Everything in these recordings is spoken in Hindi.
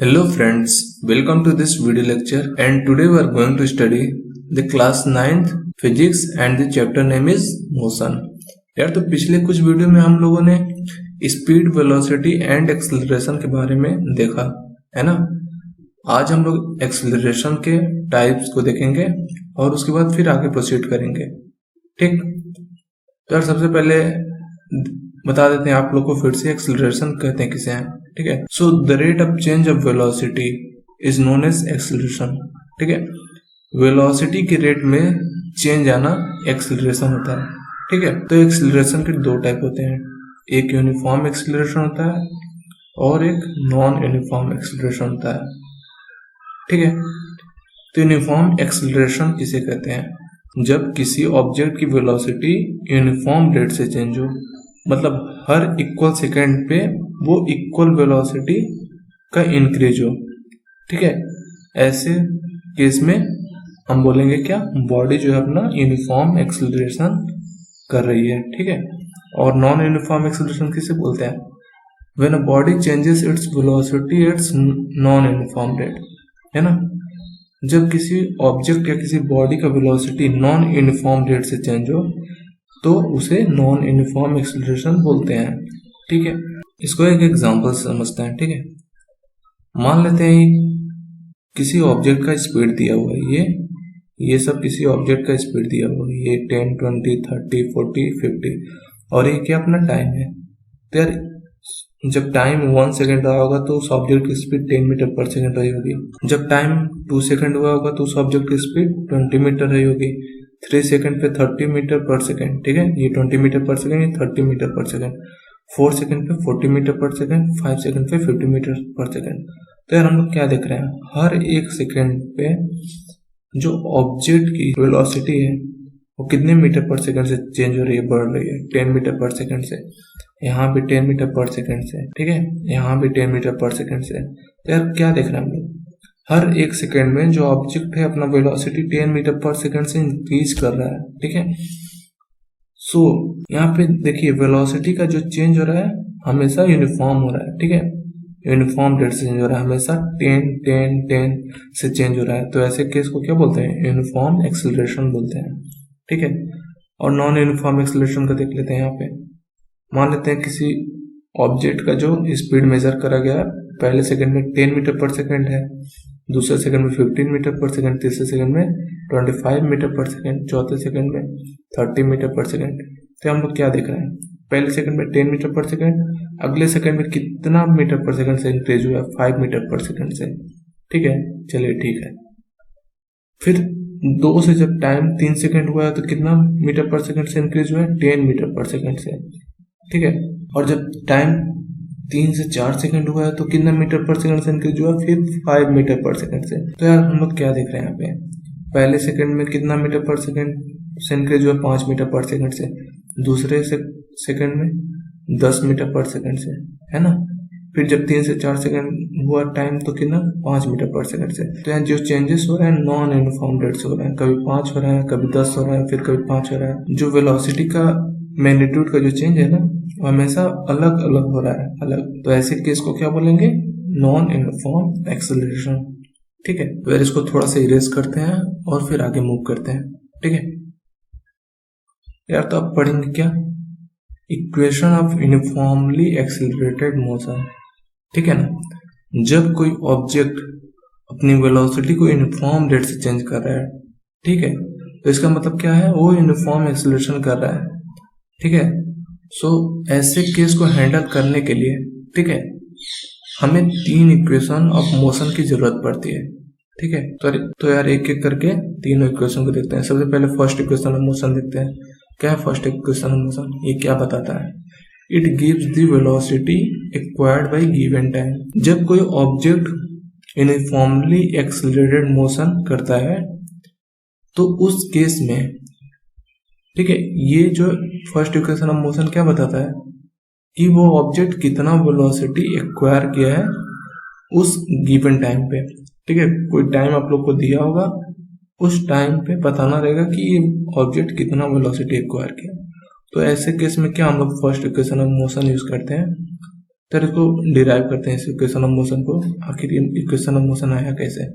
Hello friends, welcome to this video lecture and today we are going to study the class 9th physics and the chapter name is motion। यार तो पिछले कुछ वीडियो में हम लोगों ने स्पीड, वेलोसिटी एंड एक्सेलरेशन के बारे में देखा है ना। आज हम लोग एक्सेलरेशन के टाइप्स को देखेंगे और उसके बाद फिर आगे प्रोसीड करेंगे। ठीक, तो यार सबसे पहले बता देते हैं आप लोग को फिर से एक्सेलरेशन कहते हैं किसे हैं। ठीक है, so the rate of change of velocity is known as acceleration. ठीक है, वेलोसिटी के रेट में चेंज आना एक्सेलरेशन होता है। ठीक है, तो एक्सेलरेशन के दो टाइप होते हैं, एक यूनिफॉर्म एक्सेलरेशन होता है और एक नॉन यूनिफॉर्म एक्सेलरेशन होता है। ठीक है, तो यूनिफॉर्म एक्सेलरेशन इसे कहते हैं जब किसी ऑब्जेक्ट की वेलोसिटी यूनिफॉर्म रेट से चेंज हो, मतलब हर इक्वल सेकेंड पे वो इक्वल वेलोसिटी का इंक्रीज हो। ठीक है, ऐसे केस में हम बोलेंगे क्या, बॉडी जो है अपना यूनिफॉर्म एक्सेलरेशन कर रही है। ठीक है, और नॉन यूनिफॉर्म एक्सेलरेशन किसे बोलते हैं, when a body changes its velocity it's non uniform rate, है ना। जब किसी ऑब्जेक्ट या किसी बॉडी का वेलोसिटी नॉन यूनिफॉर्म रेट से चेंज हो तो उसे नॉन यूनिफॉर्म एक्सेलरेशन बोलते हैं। ठीक है, इसको एक एग्जांपल से समझते हैं। ठीक है, मान लेते हैं किसी ऑब्जेक्ट का स्पीड दिया हुआ है, ये सब किसी ऑब्जेक्ट का स्पीड दिया हुआ है, ये 10, 20, 30, 40, 50 और ये क्या अपना टाइम है। तो यार जब टाइम 1 सेकेंड रहा होगा तो उस ऑब्जेक्ट की स्पीड 10 मीटर पर सेकेंड रही होगी। जब टाइम 2 सेकेंड हुआ होगा तो उस ऑब्जेक्ट की स्पीड 20 मीटर रही होगी। 3 सेकेंड पे 30 मीटर पर सेकेंड। ठीक है, ये 20 मीटर पर सेकेंड, ये 30 मीटर पर सेकेंड। 4 सेकेंड पे 40 मीटर पर सेकेंड, 5 सेकेंड पे 50 मीटर पर सेकेंड। तो यार हम लोग क्या देख रहे हैं, हर एक सेकेंड पे जो ऑब्जेक्ट की वेलोसिटी है वो कितने मीटर पर सेकेंड से चेंज हो रही है, बढ़ रही है। 10 मीटर पर सेकेंड से, यहाँ भी 10 मीटर पर सेकेंड से। ठीक है, यहाँ भी 10 मीटर पर सेकेंड से। तो यार क्या देख रहे हैं हम लोग, हर एक सेकेंड में जो ऑब्जेक्ट है अपना वेलोसिटी 10 मीटर पर सेकेंड से इंक्रीज कर रहा है। ठीक है, सो यहाँ पे देखिए वेलोसिटी का जो चेंज हो रहा है हमेशा यूनिफॉर्म हो रहा है। ठीक है, यूनिफॉर्म रेट से चेंज हो रहा है, हमेशा 10, 10, 10 से चेंज हो रहा है। तो ऐसे केस को क्या बोलते हैं, यूनिफॉर्म एक्सेलरेशन बोलते हैं। ठीक है, और नॉन यूनिफॉर्म एक्सेलरेशन का देख लेते हैं। यहाँ पे मान लेते हैं किसी ऑब्जेक्ट का जो स्पीड मेजर करा गया पहले सेकंड में 10 मीटर पर सेकंड है, दूसरे सेकंड में 15 मीटर पर सेकंड, तीसरे सेकंड में 25 मीटर पर सेकंड, चौथे सेकंड में 30 मीटर पर सेकंड। तो हम लोग क्या देख रहे हैं, पहले सेकंड में 10 मीटर पर सेकंड, अगले सेकंड में कितना मीटर पर सेकंड से इंक्रीज हुआ है, 5 मीटर पर सेकंड से। ठीक है, चलिए ठीक है। फिर 2 से जब टाइम 3 सेकंड हुआ है तो कितना मीटर पर सेकंड से इंक्रीज हुआ है, 10 मीटर पर सेकंड से। ठीक है, और जब टाइम 3 से 4 सेकंड हुआ है तो कितना मीटर पर सेकंड से इंक्रीज हुआ, फिर 5 मीटर पर सेकंड से। तो यार हम लोग क्या देख रहे हैं यहाँ पे, पहले सेकंड में कितना मीटर पर सेकंड से इंक्रीज हुआ, 5 मीटर पर सेकंड से। दूसरे सेकंड में 10 मीटर पर सेकंड से, है ना। फिर जब 3 से 4 सेकंड हुआ टाइम तो कितना, 5 मीटर पर सेकंड से। तो यहाँ जो चेंजेस हो रहे हैं नॉन यूनिफॉर्म रेट से हो रहे हैं, कभी 5 हो रहा है, कभी 10 हो रहा है, फिर कभी 5 हो रहा है। जो वेलोसिटी का मैग्नीट्यूड का जो चेंज है ना वो हमेशा अलग अलग हो रहा है, अलग। तो ऐसे केस को क्या बोलेंगे, नॉन यूनिफॉर्म एक्सेलरेशन। ठीक है, फिर इसको थोड़ा सा इरेज करते हैं और फिर आगे मूव करते हैं। ठीक है यार, तो आप पढ़ेंगे क्या, equation of uniformly accelerated motion. ठीक है ना, जब कोई ऑब्जेक्ट अपनी वेलोसिटी को यूनिफॉर्म रेट से चेंज कर रहा है, ठीक है, तो इसका मतलब क्या है, वो यूनिफॉर्म एक्सेलरेशन कर रहा है। ठीक है, सो ऐसे केस को हैंडल करने के लिए, ठीक है, हमें 3 इक्वेशन ऑफ मोशन की जरूरत पड़ती है। ठीक है, तो यार एक एक करके तीनों इक्वेशन को देखते हैं। सबसे पहले फर्स्ट इक्वेशन ऑफ मोशन देखते हैं। क्या है फर्स्ट इक्वेशन ऑफ मोशन, ये क्या बताता है, it gives the velocity acquired by given time. जब कोई ऑब्जेक्ट यूनिफॉर्मली एक्सेलरेटेड मोशन करता है तो उस केस में, ठीक है, ये जो फर्स्ट इक्वेशन ऑफ मोशन क्या बताता है कि वो ऑब्जेक्ट कितना वेलोसिटी एक्वायर किया है उस गिवन टाइम पे। ठीक है, कोई टाइम आप लोग को दिया होगा, उस टाइम पे बताना रहेगा कि ये ऑब्जेक्ट कितना वेलोसिटी एक्वायर किया। तो ऐसे केस में क्या हम लोग first equation of motion use करते हैं। तो इसको डिराइव करते हैं, इस इक्वेशन ऑफ मोशन को। आखिर ये इक्वेशन ऑफ मोशन आया कैसे?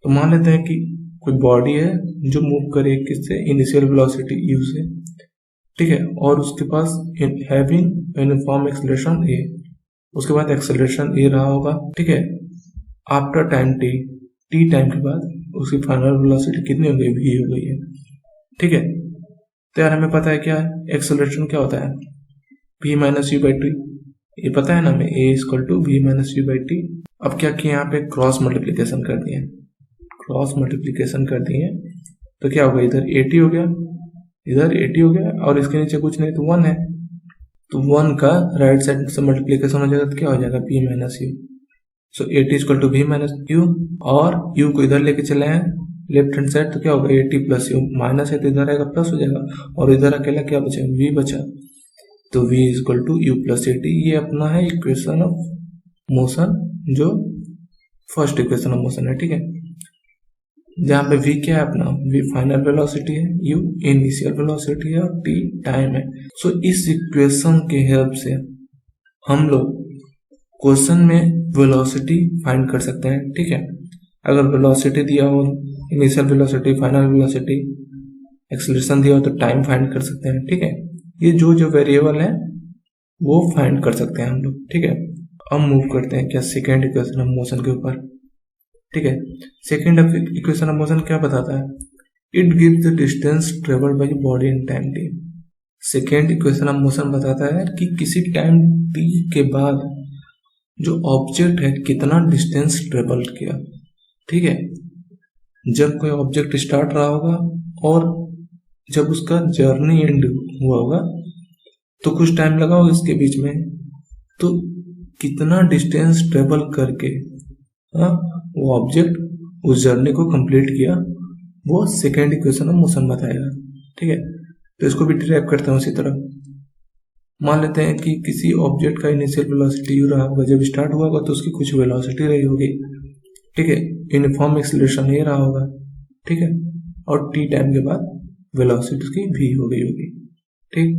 तो मान लेते हैं कि कोई बॉडी है जो मूव करे किससे, इनिशियल वेलोसिटी u से, ठीक है, और उसके पास हैविंग यूनिफॉर्म एक्सेलरेशन a, उसके बाद एक्सेलरेशन a रहा होगा, ठीक है। आफ्टर टाइम t टाइम के बाद उसकी फाइनल वेलोसिटी कितनी हो गई, v हो गई है, ठीक है। तो यार हमें पता है क्या है, एक्सेलरेशन क्या होता है, v minus u by t, ये पता है ना हमें, a equal to v minus u by t. अब क्या किया, यहाँ पे क्रॉस मल्टीप्लीकेशन कर दिए, क्रॉस मल्टीप्लीकेशन कर दिए, तो क्या होगा, इधर 80 हो गया, इधर 80 हो गया, और इसके नीचे कुछ नहीं तो 1 है, तो 1 का राइट साइड से मल्टीप्लीकेशन हो जाएगा तो क्या हो जाएगा, v minus u. So 80 equal to v minus u, और u को इधर लेके चले हैं लेफ्ट हैंड साइड, तो क्या होगा 80 प्लस यू, माइनस है तो इधर आएगा प्लस हो जाएगा, और इधर अकेला क्या बचा, v बचा, तो v equal to u plus 80। ये अपना है इक्वेशन ऑफ मोशन, जो फर्स्ट इक्वेशन ऑफ मोशन है, ठीक है। जहाँ पे v क्या है अपना, v फाइनल वेलोसिटी है, u इनिशियल वेलोसिटी है, और t टाइम है। सो इस इक्वेशन के हेल्प से हम लोग क्वेश्चन में वेलोसिटी फाइंड कर सकते हैं, ठीक है। अगर वेलोसिटी दिया हो, initial velocity, final velocity, acceleration दिया हो, तो टाइम फाइंड कर सकते हैं, ठीक है। ये जो वेरिएबल है वो फाइंड कर सकते हैं हम लोग, ठीक है। अब मूव करते हैं क्या, सेकेंड इक्वेशन ऑफ मोशन के ऊपर, ठीक है। सेकेंड इक्वेशन ऑफ मोशन क्या बताता है, it gives the distance travelled by body in time t। Second equation of motion बताता है कि किसी टाइम t के बाद जो ऑब्जेक्ट है कितना डिस्टेंस ट्रेवल किया, ठीक है। जब कोई ऑब्जेक्ट स्टार्ट रहा होगा और जब उसका जर्नी एंड हुआ होगा तो कुछ टाइम लगा होगा इसके बीच में, तो कितना डिस्टेंस ट्रेवल करके वो ऑब्जेक्ट उस जर्नी को कंप्लीट किया, वो सेकेंड इक्वेशन ऑफ मोशन बताएगा, ठीक है। तो इसको भी डिराइव करते हैं उसी तरह। मान लेते हैं कि किसी ऑब्जेक्ट का इनिशियल वेलोसिटी रहा होगा, जब स्टार्ट हुआ होगा तो उसकी कुछ वेलोसिटी रही होगी, ठीक है। यूनिफॉर्म एक्सेलरेशन ये रहा होगा, ठीक है, और t टाइम के बाद वेलोसिटी उसकी v हो गई होगी, ठीक।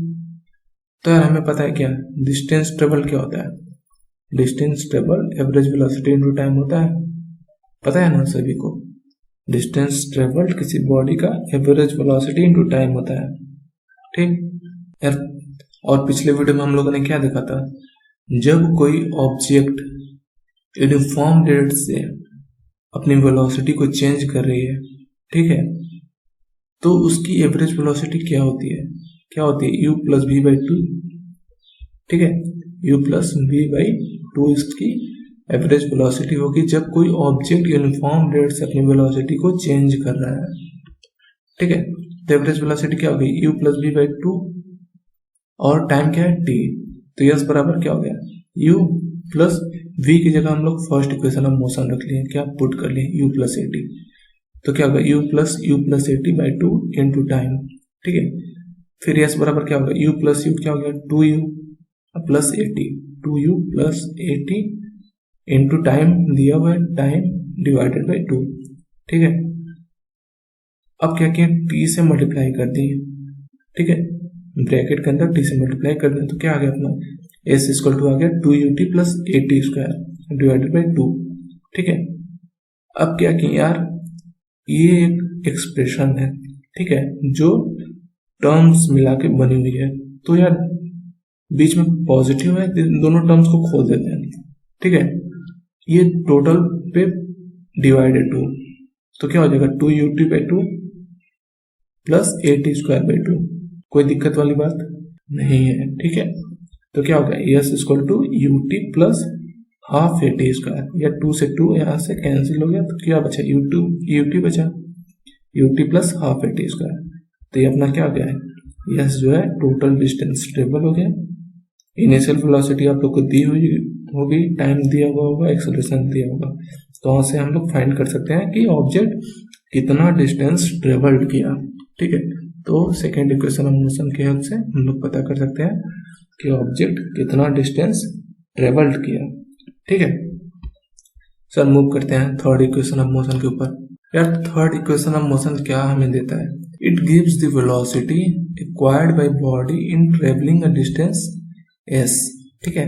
तो यार हमें पता है क्या, डिस्टेंस ट्रेवल क्या होता है, distance travel average velocity into time होता है, पता है ना सभी को। डिस्टेंस ट्रेवल किसी बॉडी का एवरेज वेलोसिटी इनटू टाइम होता है, ठीक यार। और पिछले वीडियो में हम लोगों ने क्या देखा था, जब कोई ऑब्जेक्ट यूनिफॉर्म रेट से अपनी वेलोसिटी को चेंज कर रही है, ठीक है, तो उसकी एवरेज वेलोसिटी क्या होती है, क्या होती है, u plus v by two, ठीक है। u plus v by two इसकी एवरेज वेलोसिटी होगी जब कोई ऑब्जेक्ट यूनिफॉर्म रेट से अपनी वेलोसिटी को चेंज कर रहा है, ठीक है। तो एवरेज वेलोसिटी क्या होगी, u plus v by two, और टाइम क्या है t, तो यस बराबर क्या हो गया, u प्लस v की जगह हम लोग फर्स्ट इक्वेशन ऑफ मोशन रख लिए, क्या पुट कर लिए, u प्लस 80, तो क्या होगा u plus 80 by two into time, ठीक है। फिर यस बराबर क्या होगा, u प्लस यू क्या हो गया, 2u plus 80, 2u plus 80 into time दिया हुआ है, टाइम डिवाइडेड बाई 2, ठीक है। अब क्या किया, t से मल्टीप्लाई कर दिए, ठीक है, ब्रैकेट के अंदर t से मल्टीप्लाई कर दिए, तो क्या आ गया अपना, s इक्वल टू आ गया 2ut plus 80 square divided by 2, ठीक है। अब क्या किया यार, ये एक एक्सप्रेशन है, ठीक है, जो टर्म्स मिला के बनी हुई है, तो यार बीच में पॉजिटिव है, दोनों टर्म्स को खोल देते हैं, ठीक है। ये टोटल पे डिवाइडेड 2, तो क्या हो जाएगा 2ut by two plus 80 square by 2, कोई दिक्कत वाली बात नहीं है, ठीक है। तो क्या हो गया, s equal to ut plus half 80 square, या 2 से 2 यहाँ से कैंसिल हो गया, तो क्या बचा, ut बचा, ut प्लस हाफ 80 स्क्वायर, तो ये अपना क्या हो गया है, यस जो है टोटल डिस्टेंस ट्रेवल हो गया। इनिशियल वेलोसिटी आप लोग को दी हुई होगी, टाइम दिया हुआ होगा, एक्सेलरेशन दिया होगा, तो वहां से हम लोग फाइंड कर सकते हैं कि ऑब्जेक्ट कितना डिस्टेंस ट्रेवल्ड किया, ठीक है। तो सेकेंड इक्वेशन ऑफ मोशन के हेल्प से हम लोग पता कर सकते हैं कि ऑब्जेक्ट कितना डिस्टेंस ट्रेवल्ड किया, ठीक है। सर मूव करते हैं थर्ड इक्वेशन ऑफ मोशन के ऊपर। यार थर्ड इक्वेशन ऑफ मोशन क्या हमें देता है, it gives the velocity acquired by body in travelling a distance s, ठीक है।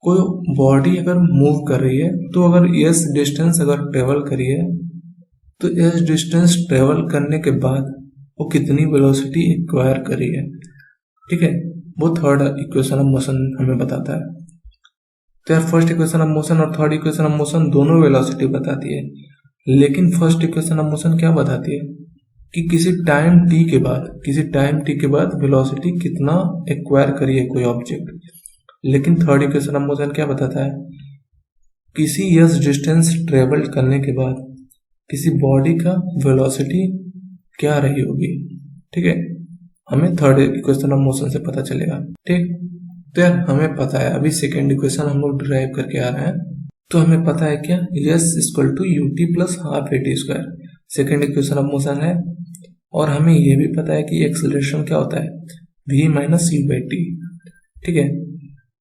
कोई बॉडी अगर मूव कर रही है तो अगर s डिस्टेंस अगर ट्रेवल करी है तो s डिस्टेंस ट्रेवल करने के बाद वो कितनी वेलोसिटी एक्वायर करी है, ठीक है, वो थर्ड इक्वेशन ऑफ मोशन हमें बताता है। तो यार फर्स्ट इक्वेशन ऑफ मोशन और थर्ड इक्वेशन ऑफ मोशन दोनों वेलोसिटी बताती है, लेकिन फर्स्ट इक्वेशन ऑफ मोशन क्या बताती है कि किसी टाइम t के बाद वेलोसिटी कितना एक्वायर करी है कोई ऑब्जेक्ट। लेकिन थर्ड इक्वेशन ऑफ मोशन क्या बताता है, किसी s डिस्टेंस ट्रेवल करने के बाद किसी बॉडी का वेलोसिटी क्या रही होगी, ठीक है, हमें थर्ड इक्वेशन ऑफ मोशन से पता चलेगा। ठीक, तो यार हमें पता है, अभी सेकेंड इक्वेशन हम लोग डिराइव करके आ रहे हैं, तो हमें पता है क्या, s equal to u t plus half a t square second equation of motion है। और हमें यह भी पता है कि एक्सेलरेशन क्या होता है, v minus u by T, ठीक है।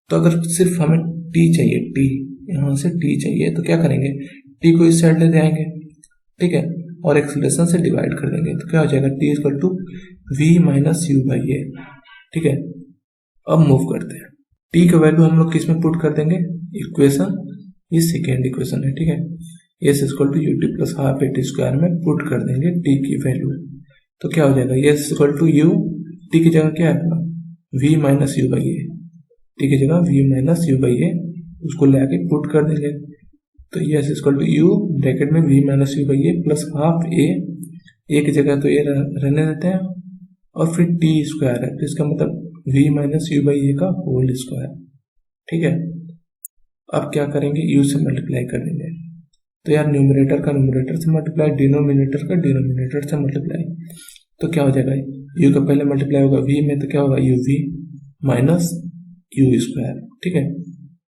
तो अगर सिर्फ हमें t चाहिए, t यहाँ से t चाहिए, तो क्या करेंगे, t को इस साइड ले जाएंगे, ठीक है, और एक्सेलरेशन से डिवाइड कर देंगे, तो क्या हो जाएगा, t equal to v minus u by a, ठीक है। अब मूव करते हैं, t का वैल्यू हम लोग किस में पुट कर देंगे, इक्वेशन, ये सेकेंड इक्वेशन है, ठीक है, s equal to u t plus half a t square में पुट कर देंगे t की वैल्यू, तो क्या हो जाएगा, s equal to u, t की जगह क्या है अपना v minus u by a, t की जगह v minus u by a, उसको ले आके पुट कर देंगे, तो s equal to u bracket में v minus u by a plus half a, एक जगह तो ये रहने देते हैं, और फिर t स्क्वायर है, तो इसका मतलब v माइनस यू बाई ए का होल स्क्वायर, ठीक है। अब क्या करेंगे, u से मल्टीप्लाई कर देंगे, तो यार न्यूमरेटर का न्यूमरेटर से मल्टीप्लाई, डिनोमिनेटर का डिनोमिनेटर से मल्टीप्लाई, तो क्या हो जाएगा, u का पहले मल्टीप्लाई होगा v में, तो क्या होगा u v minus u square, ठीक है,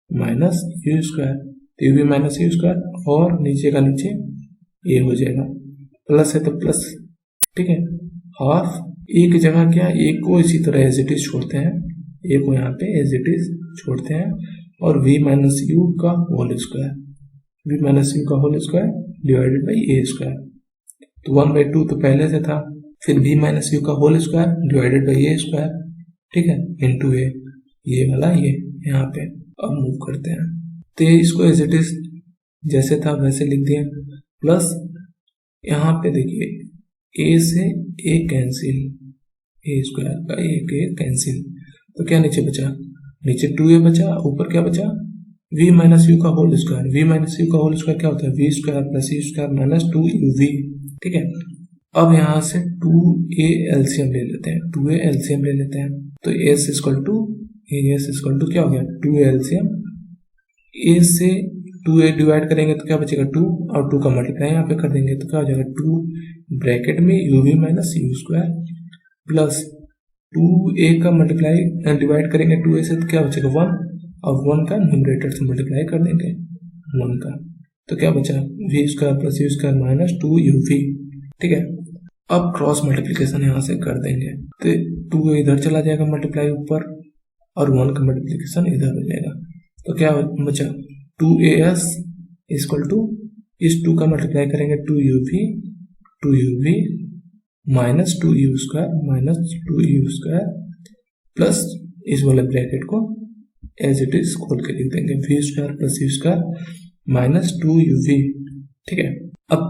माइनस यू स्क्वायर, तो u v minus u square, और नीचे का नीचे ए हो जाएगा, प्लस है तो प्लस, ठीक है, हाफ, एक जगह क्या, एक को इसी तरह एज इट इज छोड़ते हैं, एक को यहाँ पे एज इट इज छोड़ते हैं, और v माइनस यू का whole square, v minus u का whole square divided by a square, तो 1/2 तो पहले से था, फिर v माइनस यू का whole square divided by a square, ठीक है, इंटू ए, ये वाला ये यहाँ पे। अब मूव करते हैं, तो ये इसको एज इट इज जैसे था वैसे लिख दिए, प्लस यहाँ पे देखिए a से a कैंसिल, ए स्क्वायर का एक ए कैंसिल, तो क्या नीचे बचा, नीचे 2a बचा, ऊपर क्या बचा, v माइनस यू का whole square, v minus u का होल स्क्वायर क्या होता है, v square plus u square minus 2uv, ठीक है। अब यहाँ से 2a एलसीएम ले लेते हैं, 2a एलसीएम ले लेते हैं, तो s इक्वल टू क्या हो गया, 2a एलसीएम, a से 2a डिवाइड करेंगे तो क्या बचेगा 2, और 2 का मल्टीप्लाई यहाँ पे कर देंगे, तो क्या हो जाएगा 2 ब्रैकेट में uv minus u square plus 2a का मल्टीप्लाई डिवाइड करेंगे 2a से, तो क्या बचेगा 1, और 1 का न्यूमरेटर से मल्टीप्लाई कर देंगे 1 का, तो क्या बचा v square plus u square minus 2uv, ठीक है। अब क्रॉस मल्टीप्लिकेशन यहाँ से कर देंगे, तो 2 इधर चला जाएगा मल्टीप्लाई ऊपर, और 1 का मल्टीप्लिकेशन इधर हो जाएगा, तो क्या बचा 2as इक्वल टू, इस 2 का मल्टीप्लाई करेंगे 2uv minus 2u square plus इस वाले ब्रैकेट को एज इट इज खोल के लिख देंगे, v square plus u square minus 2uv, ठीक है। अब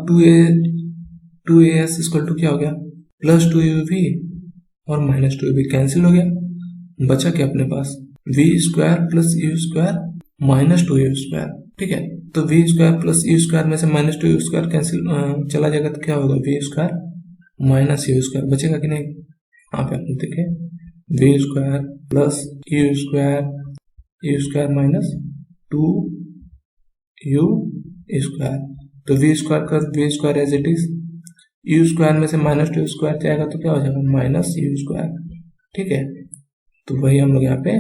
2as इक्वल टू क्या हो गया, प्लस 2uv और माइनस 2uv कैंसिल हो गया, बचा क्या अपने पास, v square plus u square minus 2u square, ठीक है। तो v square plus u square में से माइनस 2u स्क्वायर कैंसिल चला जाएगा, तो क्या होगा v square minus u square बचेगा कि नहीं, यहाँ पे आपने देखे v square plus u square minus 2u square, तो v स्क्वायर का v square as it is, u square में से माइनस 2 स्क्वायर जाएगा तो क्या हो जाएगा माइनस यू स्क्वायर, ठीक है। तो वही हम लोग यहाँ पे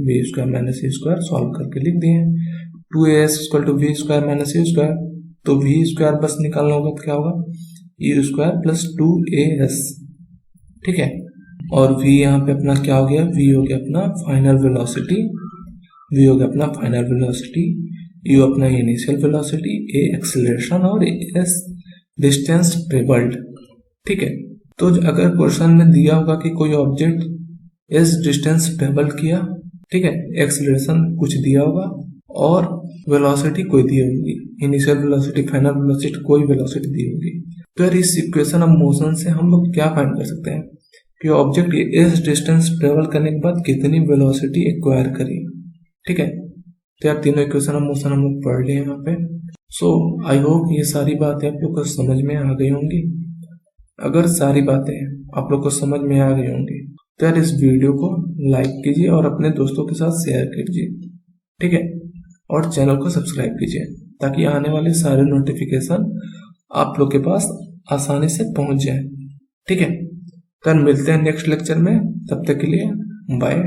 v square minus u square solve करके लिख दिए, 2as equal to v square minus u square, तो v स्क्वायर बस निकालना होगा तो क्या होगा यू स्क्वायर प्लस 2as, ठीक है। और v यहाँ पे अपना क्या हो गया, v हो गया अपना फाइनल वेलोसिटी, u अपना इनिशियल वेलोसिटी, a एक्सेलरेशन और s डिस्टेंस ट्रेवल्ड, ठीक है। तो अगर क्वेश्चन में दिया होगा कि कोई ऑब्जेक्ट s डिस्टेंस ट्रेवल किया, ठीक है, एक्सेलरेशन कुछ दिया होगा और वेलोसिटी कोई दी होगी, इनिशियल वेलोसिटी, फाइनल वेलोसिटी, कोई वेलोसिटी दी होगी। तो यार इस इक्वेशन ऑफ मोशन से हम लोग क्या फाइंड कर सकते हैं कि ऑब्जेक्ट इस डिस्टेंस ट्रेवल करने के बाद कितनी वेलोसिटी एक्वायर करी। ठीक है, तो यार तीनों इक्वेशन ऑफ मोशन हम लोग पढ़ लिए यहाँ पे। सो आई होप ये सारी बातें आप लोग को समझ में आ गई होंगी। अगर सारी बातें आप लोग को समझ में आ गई होंगी तो यार इस वीडियो को लाइक कीजिए और अपने दोस्तों के साथ शेयर कीजिए। ठीक है, और चैनल को सब्सक्राइब कीजिए ताकि आने वाले सारे नोटिफिकेशन आप लोग के पास आसानी से पहुंच जाए। ठीक है, तो मिलते हैं नेक्स्ट लेक्चर में, तब तक के लिए बाय।